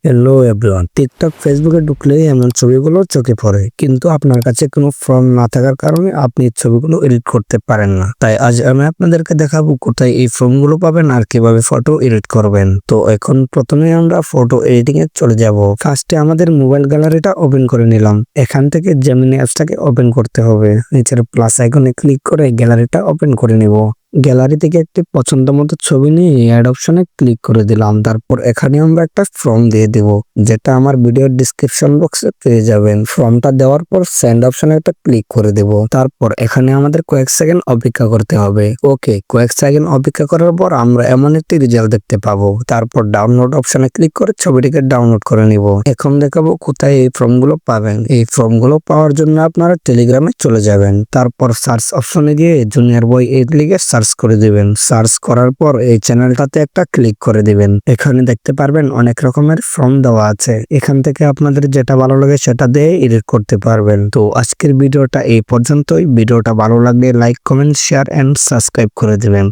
Hello everyone, TikTok ফেসবুকে ঢুকলেই এমন ছবিগুলো চোখে পড়ে, কিন্তু আপনার কাছে কোনো ফর্ম না থাকার কারণে আপনি ছবিগুলো এডিট করতে পারেন না। তাই আজ আমি আপনাদেরকে দেখাবো কোথায় এই ফর্মগুলো পাবেন আর কিভাবে ফটো এডিট করবেন। তো এখন প্রথমে আমরা ফটো এডিটিং এ চলে যাব। ফার্স্টে আমাদের মোবাইল গ্যালারিটা ওপেন করে নিলাম। এখান থেকে জেমিনি অ্যাপসটাকে ওপেন করতে হবে। নিচের প্লাস আইকনে ক্লিক করে গ্যালারিটা ওপেন করে নিব। গ্যালারি থেকে একটি পছন্দ মতো ছবি নিয়ে অ্যাড অপশনে ক্লিক করে দিলাম। তারপর এখানে আমরা একটা ফর্ম দিয়ে দেব, যেটা আমার ভিডিওর ডিসক্রিপশন বক্সে পেয়ে যাবেন। ফর্মটা দেওয়ার পর সেন্ড অপশনে একটা ক্লিক করে দেব। তারপর এখানে আমাদের কয়েক সেকেন্ড অপেক্ষা করতে হবে। ওকে, কয়েক সেকেন্ড অপেক্ষা করার পর আমরা এমন একটি রেজাল্ট দেখতে পাবো। তারপর ডাউনলোড অপশনে ক্লিক করে ছবিটিকে ডাউনলোড করে নিব। এখন দেখাবো কোথায় এই ফর্মগুলো পাবেন। এই ফর্মগুলো পাওয়ার জন্য আপনারা টেলিগ্রামে চলে যাবেন। তারপর সার্চ অপশনে গিয়ে জুনিয়র বয় 8 লিখে সার্চ করে দিবেন। সার্চ করার পর এই চ্যানেলটাতে একটা ক্লিক করে দিবেন। এখানে দেখতে পারবেন অনেক রকমের ফর্ম দেওয়া আছে। এখান থেকে আপনাদের যেটা ভালো লাগে সেটা দিয়ে এডিট করতে পারবেন। তো আজকের ভিডিওটা এই পর্যন্তই। ভিডিওটা ভালো লাগলে like, comment, share and subscribe করে দিবেন।